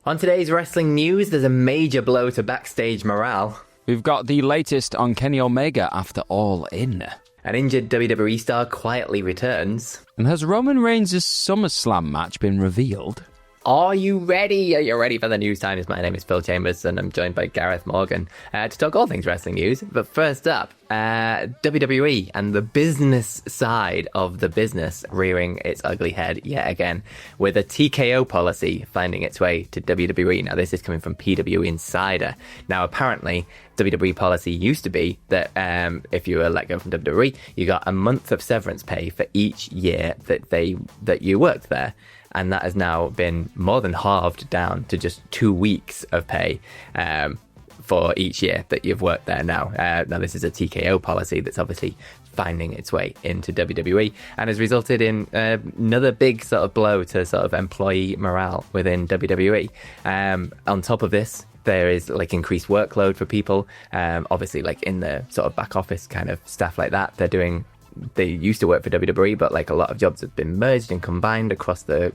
On today's wrestling news, there's a major blow to backstage morale. We've got the latest on Kenny Omega after All In. An injured WWE star quietly returns. And has Roman Reigns' SummerSlam match been revealed? Are you ready? Are you ready for the news times? My name is Phil Chambers and I'm joined by Gareth Morgan to talk all things wrestling news. But first up, WWE and the business side of the business rearing its ugly head yet again with a TKO policy finding its way to WWE. Now, this is coming from PW Insider. Now, apparently, WWE policy used to be that if you were let go from WWE, you got a month of severance pay for each year that you worked there. And that has now been more than halved down to just 2 weeks of pay for each year that you've worked there now. Now, this is a TKO policy that's obviously finding its way into WWE and has resulted in another big sort of blow to sort of employee morale within WWE. On top of this, there is like increased workload for people. Obviously, like in the sort of back office kind of stuff like that, they used to work for WWE, but like a lot of jobs have been merged and combined across the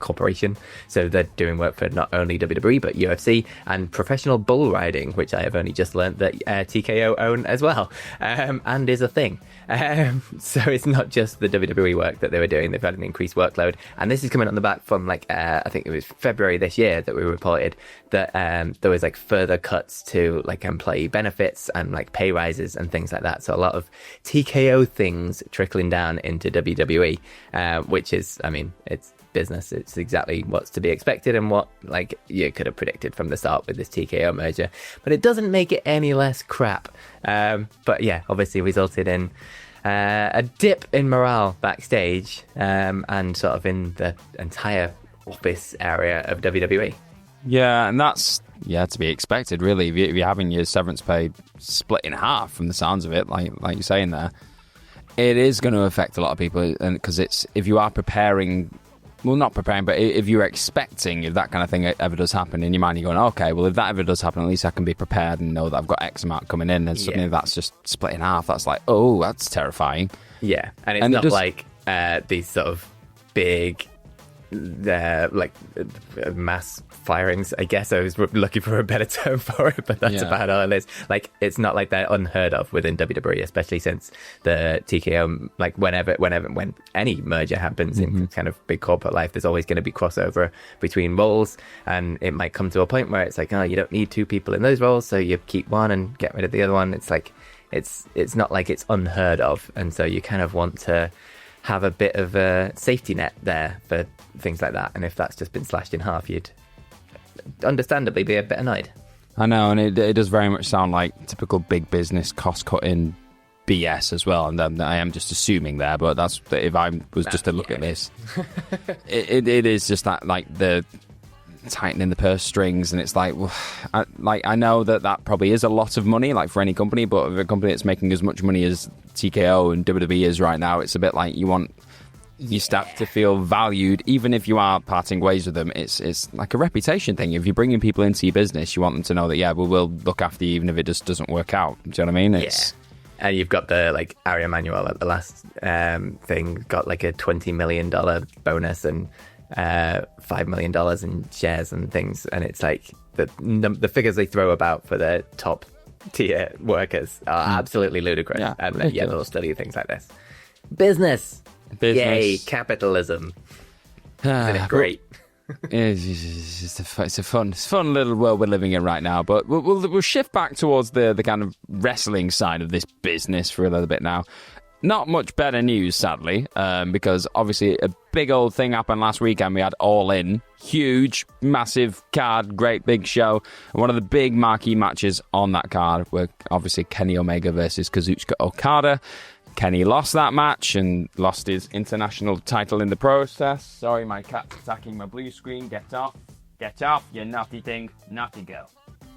corporation. So they're doing work for not only WWE, but UFC and professional bull riding, which I have only just learned that TKO own as well, and is a thing. So it's not just the WWE work that they were doing. They've had an increased workload. And this is coming on the back from like, I think it was February this year that we reported that there was like further cuts to like employee benefits and like pay rises and things like that. So a lot of TKO things trickling down into WWE, which is, I mean, it's business. It's exactly what's to be expected and what like you could have predicted from the start with this TKO merger, but it doesn't make it any less crap. But yeah, obviously resulted in a dip in morale backstage and sort of in the entire office area of WWE. Yeah, and that's to be expected, really. If you're having your severance pay split in half from the sounds of it, like you're saying there, it is going to affect a lot of people, and because if you are preparing, well, not preparing, but if you're expecting if that kind of thing ever does happen in your mind, you're going, okay, well, if that ever does happen, at least I can be prepared and know that I've got X amount coming in, and suddenly that's just split in half. That's like, oh, that's terrifying. Yeah, and it's not like these sort of big mass firings, I guess. I was looking for a better term for it, but that's about all it is. Like, it's not like they're unheard of within WWE, especially since the TKO, like when any merger happens in kind of big corporate life, there's always going to be crossover between roles, and it might come to a point where it's like, oh, you don't need two people in those roles, so you keep one and get rid of the other one. It's like, it's not like it's unheard of, and so you kind of want to have a bit of a safety net there for things like that. And if that's just been slashed in half, you'd understandably be a bit annoyed. I know, and it does very much sound like typical big business cost-cutting BS as well. And I am just assuming there, but that's if I was just to look at this, it is just that, like, the tightening the purse strings, and it's like, well, I know that probably is a lot of money, like for any company, but if a company that's making as much money as TKO and WWE is right now, it's a bit like you want your staff to feel valued, even if you are parting ways with them. It's like a reputation thing. If you're bringing people into your business, you want them to know that, yeah, we'll look after you even if it just doesn't work out. Do you know what I mean? And you've got the, like, Ari Emanuel at the last thing got like a $20 million bonus and $5 million in shares and things, and it's like the figures they throw about for the top tier workers are absolutely ludicrous. And they'll study things like this. Business. Yay, capitalism. Isn't it great? It's a fun little world we're living in right now. But we'll shift back towards the kind of wrestling side of this business for a little bit now. Not much better news, sadly, because obviously a big old thing happened last weekend. We had All In, huge, massive card, great big show. And one of the big marquee matches on that card were obviously Kenny Omega versus Kazuchika Okada. Kenny lost that match and lost his international title in the process. Sorry, my cat's attacking my blue screen. Get off, you naughty thing, naughty girl.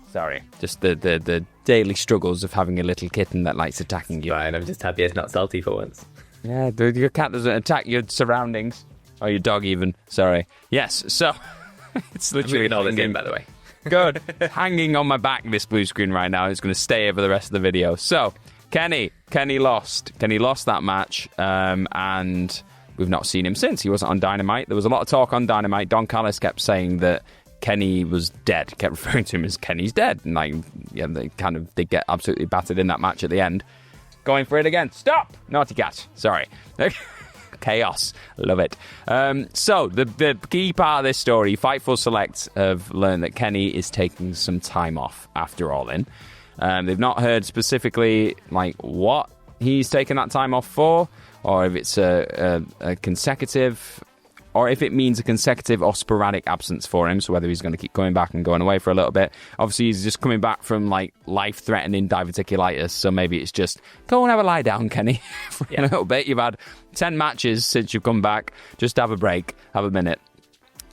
Sorry, just the daily struggles of having a little kitten that likes attacking you. Fine, I'm just happy it's not salty for once. Yeah, your cat doesn't attack your surroundings. Or your dog even, sorry. Yes, so it's literally all this in, by the way. Good. Hanging on my back, this blue screen right now. It's going to stay over the rest of the video. So, Kenny lost. Kenny lost that match, and we've not seen him since. He wasn't on Dynamite. There was a lot of talk on Dynamite. Don Callis kept saying that Kenny was dead, kept referring to him as Kenny's dead. And like, yeah, they did get absolutely battered in that match at the end. Going for it again. Stop! Naughty cat. Sorry. Chaos. Love it. So, the key part of this story, Fightful Select have learned that Kenny is taking some time off after All In. They've not heard specifically, like, what he's taking that time off for, or if it's a consecutive, or if it means a consecutive or sporadic absence for him, so whether he's going to keep coming back and going away for a little bit. Obviously, he's just coming back from, like, life-threatening diverticulitis, so maybe it's just, go and have a lie down, Kenny, for a little bit. You've had 10 matches since you've come back. Just have a break, have a minute.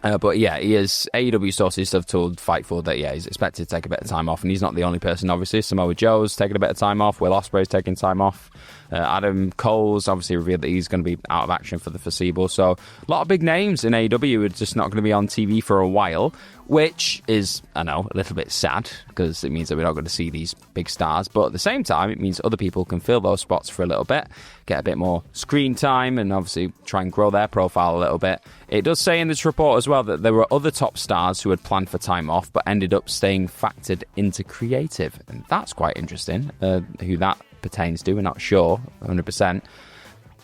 But yeah, he is. AEW sources have told Fightful that, yeah, he's expected to take a bit of time off, and he's not the only person, obviously. Samoa Joe's taking a bit of time off. Will Ospreay's taking time off. Adam Cole's obviously revealed that he's going to be out of action for the foreseeable. So a lot of big names in AEW are just not going to be on TV for a while, which is, I know, a little bit sad because it means that we're not going to see these big stars. But at the same time, it means other people can fill those spots for a little bit, get a bit more screen time, and obviously try and grow their profile a little bit. It does say in this report as well that there were other top stars who had planned for time off but ended up staying factored into creative. And that's quite interesting, who that pertains to. We're not sure 100%.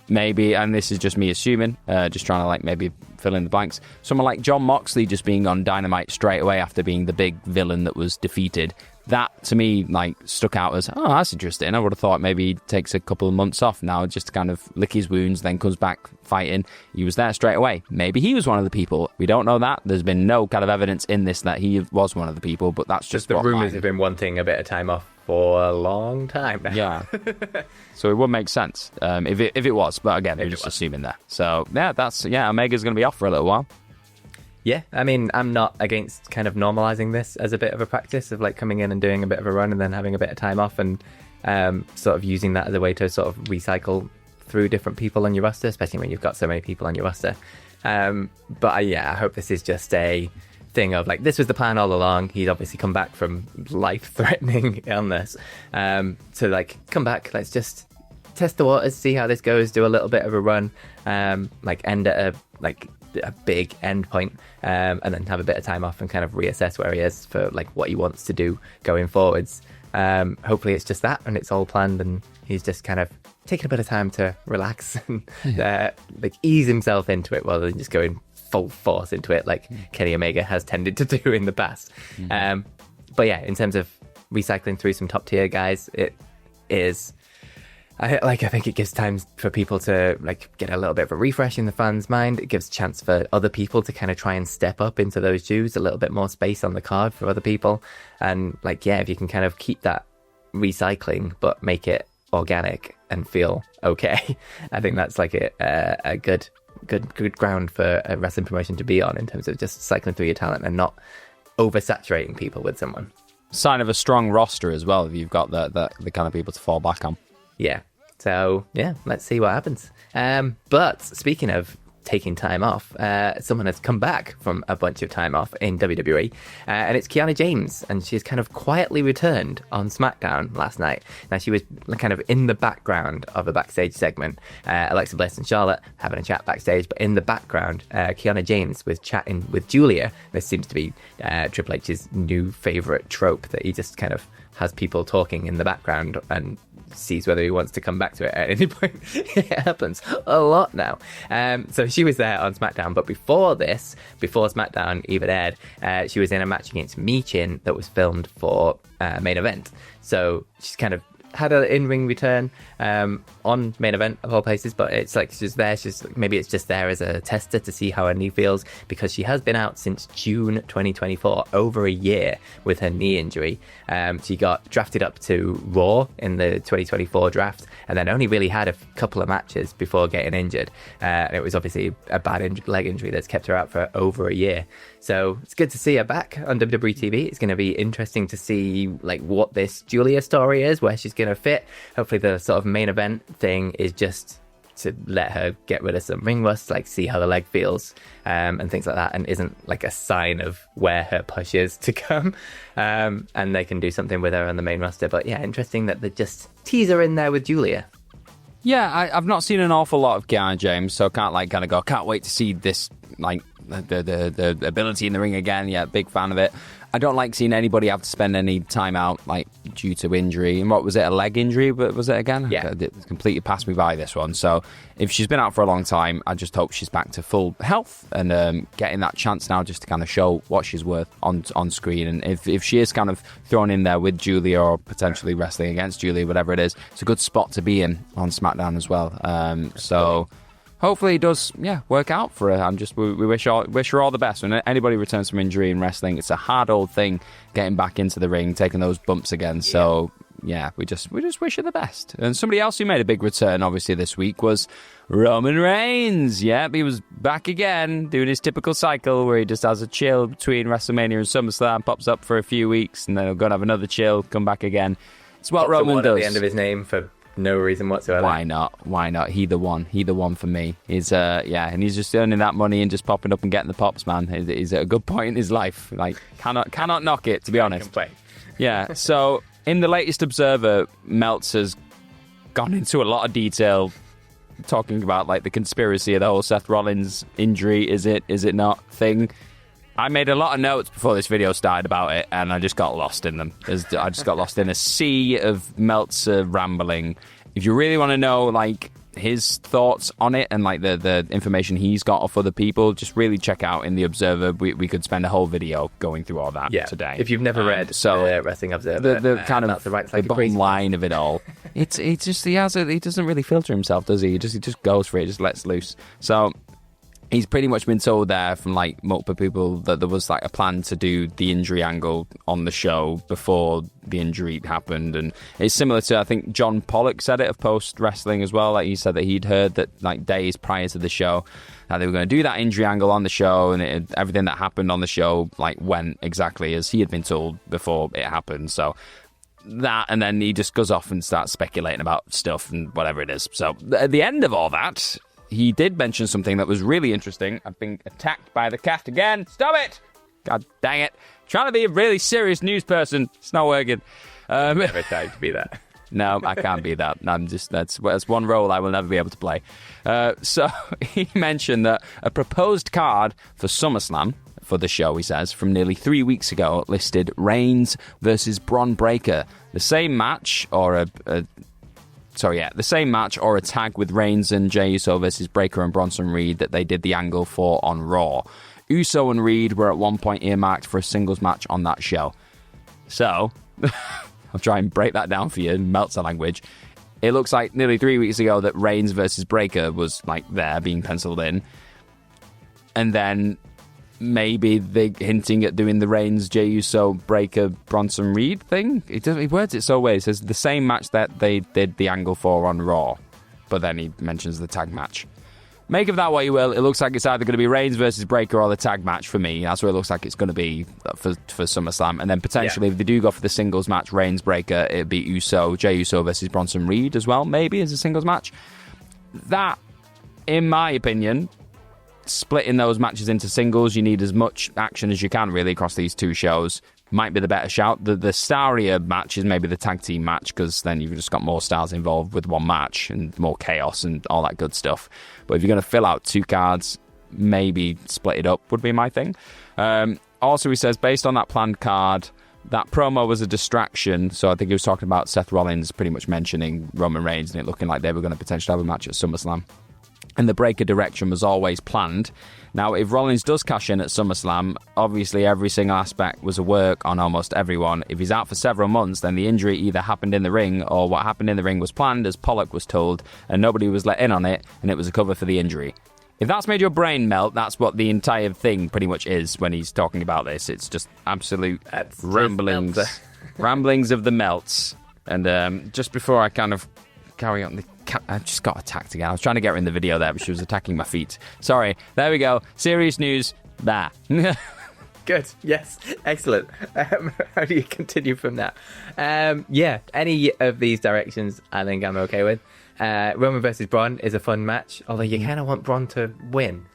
Maybe, and this is just me assuming, just trying to like maybe fill in the blanks, someone like Jon Moxley just being on Dynamite straight away after being the big villain that was defeated. That to me like stuck out as, oh, that's interesting. I would have thought maybe he takes a couple of months off now just to kind of lick his wounds, then comes back fighting. He was there straight away. Maybe he was one of the people. We don't know that. There's been no kind of evidence in this that he was one of the people, but that's just the rumours have been wanting a bit of time off for a long time now. Yeah. So it would make sense if it was, but again, we're just assuming that. So yeah, Omega's going to be off for a little while. Yeah, I mean, I'm not against kind of normalising this as a bit of a practice of like coming in and doing a bit of a run and then having a bit of time off and sort of using that as a way to sort of recycle through different people on your roster, especially when you've got so many people on your roster. But I hope this is just a thing of like, this was the plan all along. He'd obviously come back from life-threatening illness. To like, come back, let's just test the waters, see how this goes, do a little bit of a run, like end at a big end point, and then have a bit of time off and kind of reassess where he is for like what he wants to do going forwards. Hopefully it's just that and it's all planned and he's just kind of taking a bit of time to relax and like ease himself into it rather than just going full force into it like Kenny Omega has tended to do in the past. But yeah, in terms of recycling through some top tier guys, it is I think it gives time for people to like get a little bit of a refresh in the fans' mind. It gives a chance for other people to kind of try and step up into those shoes, a little bit more space on the card for other people. And like, yeah, if you can kind of keep that recycling but make it organic and feel okay, I think that's like a good ground for a wrestling promotion to be on in terms of just cycling through your talent and not oversaturating people with someone. Sign of a strong roster as well if you've got the kind of people to fall back on. Yeah. So, yeah, let's see what happens. But speaking of taking time off, someone has come back from a bunch of time off in WWE, and it's Kiana James, and she's kind of quietly returned on SmackDown last night. Now, she was kind of in the background of a backstage segment. Alexa Bliss and Charlotte having a chat backstage, but in the background, Kiana James was chatting with Julia. This seems to be Triple H's new favourite trope, that he just kind of has people talking in the background and sees whether he wants to come back to it at any point. It happens a lot now. So she was there on SmackDown, but before SmackDown even aired, she was in a match against Michin that was filmed for Main Event. So she's kind of had an in-ring return on Main Event of all places, but it's like she's there. Maybe it's just there as a tester to see how her knee feels, because she has been out since June 2024, over a year with her knee injury. She got drafted up to Raw in the 2024 draft, and then only really had a couple of matches before getting injured. And it was obviously a bad leg injury that's kept her out for over a year. So it's good to see her back on WWE TV. It's going to be interesting to see like what this Julia story is, where she's going to fit. Hopefully the sort of Main Event thing is just to let her get rid of some ring rust, like see how the leg feels, and things like that, and isn't like a sign of where her push is to come. And they can do something with her on the main roster. But yeah, interesting that they just tease her in there with Julia. Yeah, I've not seen an awful lot of Kiana James, so I can't like kind of go, can't wait to see this like the ability in the ring again. Yeah, big fan of it. I don't like seeing anybody have to spend any time out, like, due to injury. And what was it, a leg injury? But was it again? Yeah. It completely passed me by, this one. So if she's been out for a long time, I just hope she's back to full health and getting that chance now just to kind of show what she's worth on screen. And if she is kind of thrown in there with Julia or potentially wrestling against Julia, whatever it is, it's a good spot to be in on SmackDown as well. So hopefully it does, work out for her. We wish her all the best. When anybody returns from injury in wrestling, it's a hard old thing getting back into the ring, taking those bumps again. So we just wish her the best. And somebody else who made a big return, obviously, this week was Roman Reigns. Yep, he was back again, doing his typical cycle where he just has a chill between WrestleMania and SummerSlam, pops up for a few weeks, and then he'll go and have another chill, come back again. It's what Roman does. At the end of his name for no reason whatsoever. Why not? He the one for me. He's and he's just earning that money and just popping up and getting the pops, man. He's at a good point in his life. Like, cannot knock it, to be honest. Yeah. So in the latest Observer, Meltz has gone into a lot of detail talking about, like, the conspiracy of the whole Seth Rollins injury. Is it not thing? I made a lot of notes before this video started about it, and I just got lost in them. I just got lost in a sea of Meltzer rambling. If you really want to know, like, his thoughts on it and, like, the information he's got off other people, just really check out in the Observer. We could spend a whole video going through all that today. If you've never read Wrestling Observer, the kind of the bottom line of it all, he doesn't really filter himself, does he? He just goes for it, just lets loose. So he's pretty much been told there from, like, multiple people that there was, like, a plan to do the injury angle on the show before the injury happened. And it's similar to, I think, John Pollock said it of Post Wrestling as well. Like, he said that he'd heard that, like, days prior to the show that they were going to do that injury angle on the show, and everything that happened on the show, like, went exactly as he had been told before it happened. So that, and then he just goes off and starts speculating about stuff and whatever it is. So at the end of all that, he did mention something that was really interesting. I've been attacked by the cat again. Stop it! God dang it. Trying to be a really serious news person. It's not working. Never tried to be that. No, I can't be that. That's one role I will never be able to play. So he mentioned that a proposed card for SummerSlam, for the show, he says, from nearly 3 weeks ago, listed Reigns versus Bron Breakker. The same match, or the same match or a tag with Reigns and Jey Uso versus Breakker and Bronson Reed that they did the angle for on Raw. Uso and Reed were at one point earmarked for a singles match on that show. So, I'll try and break that down for you in Meltzer language. It looks like nearly 3 weeks ago that Reigns versus Breakker was, like, there being penciled in. And then maybe they're hinting at doing the Reigns, Jey Uso, Breakker, Bronson Reed thing. He words it so weird. He says the same match that they did the angle for on Raw, but then he mentions the tag match. Make of that what you will. It looks like it's either going to be Reigns versus Breakker or the tag match for me. That's what it looks like it's going to be for SummerSlam. And then potentially, if they do go for the singles match, Reigns, Breakker, it'd be Jey Uso versus Bronson Reed as well, maybe as a singles match. That, in my opinion, splitting those matches into singles, you need as much action as you can, really, across these two shows. Might be the better shout. The starier match is maybe the tag team match, because then you've just got more stars involved with one match and more chaos and all that good stuff. But if you're going to fill out two cards, maybe split it up would be my thing. Also, he says, based on that planned card, that promo was a distraction. So I think he was talking about Seth Rollins pretty much mentioning Roman Reigns and it looking like they were going to potentially have a match at SummerSlam. And the Breakker direction was always planned. Now, if Rollins does cash in at SummerSlam, obviously every single aspect was a work on almost everyone. If he's out for several months, then the injury either happened in the ring or what happened in the ring was planned, as Pollock was told, and nobody was let in on it, and it was a cover for the injury. If that's made your brain melt, that's what the entire thing pretty much is when he's talking about this. It's just absolute ramblings of the melts. And just before I kind of carry on, I just got attacked again. I was trying to get her in the video there, but she was attacking my feet. Sorry. There we go. Serious news. There. Good. Yes. Excellent. How do you continue from that? Any of these directions I think I'm okay with. Roman versus Braun is a fun match, although you kind of want Braun to win.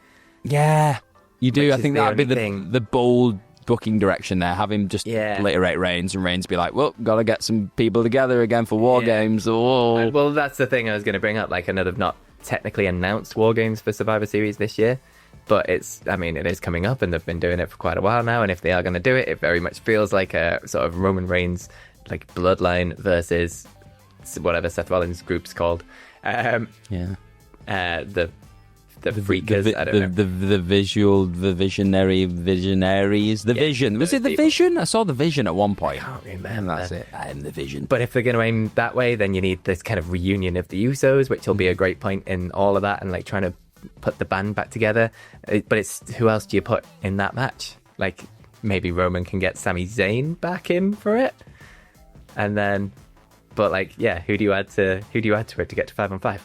Yeah, you do. I think that would be the bold booking direction there. Have him just obliterate Reigns, and Reigns be like, well, gotta get some people together again for War Games. Oh. Well, that's the thing I was going to bring up, like another not technically announced War Games for Survivor Series this year. But it is coming up, and they've been doing it for quite a while now. And if they are going to do it, it very much feels like a sort of Roman Reigns, like bloodline versus whatever Seth Rollins group's called. The freakers. I don't know. The visionaries. The Vision. Was it the Vision? I saw the Vision at one point. I can't remember. And that's it. I am the Vision. But if they're going to aim that way, then you need this kind of reunion of the Usos, which will be a great point in all of that, and like trying to put the band back together. But it's, who else do you put in that match? Like, maybe Roman can get Sami Zayn back in for it, and then, but like, yeah, who do you add to it to get to 5-on-5?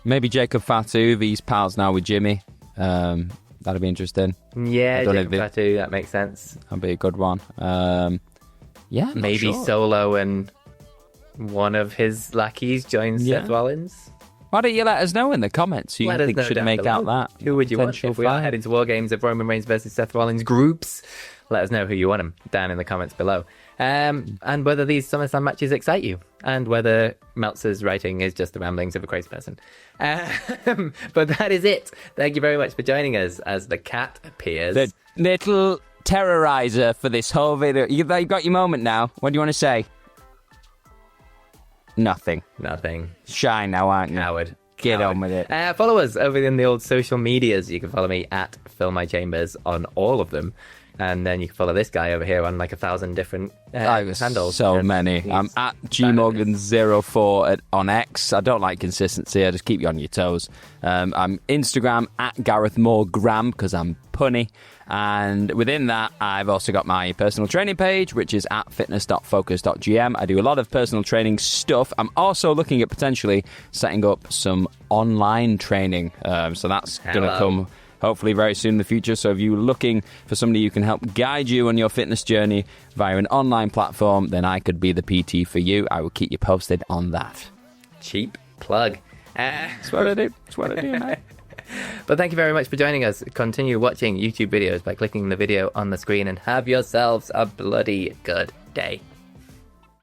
Maybe Jacob Fatu. He's pals now with Jimmy. That'd be interesting. Yeah, Jacob Fatu. That makes sense. That'd be a good one. Maybe Solo and one of his lackeys joins Seth Rollins. Why don't you let us know in the comments who you think should make out that? Who would you want if we are heading to War Games of Roman Reigns versus Seth Rollins groups? Let us know who you want them down in the comments below. And whether these SummerSlam matches excite you, and whether Meltzer's writing is just the ramblings of a crazy person. But that is it. Thank you very much for joining us as the cat appears. The little terrorizer for this whole video. You've got your moment now. What do you want to say? Nothing. Shy now, aren't you? Howard. Get on with it. Follow us over in the old social medias. You can follow me at Fill My Chambers on all of them. And then you can follow this guy over here on like 1,000 different handles. So many. I'm at gmorgan04 on X. I don't like consistency. I just keep you on your toes. I'm Instagram at Gareth Moore Graham because I'm punny. And within that, I've also got my personal training page, which is at fitness.focus.gm. I do a lot of personal training stuff. I'm also looking at potentially setting up some online training. So that's going to come hopefully very soon in the future. So if you're looking for somebody who can help guide you on your fitness journey via an online platform, then I could be the PT for you. I will keep you posted on that. Cheap plug. That's what I do. Mate. But thank you very much for joining us. Continue watching YouTube videos by clicking the video on the screen, and have yourselves a bloody good day.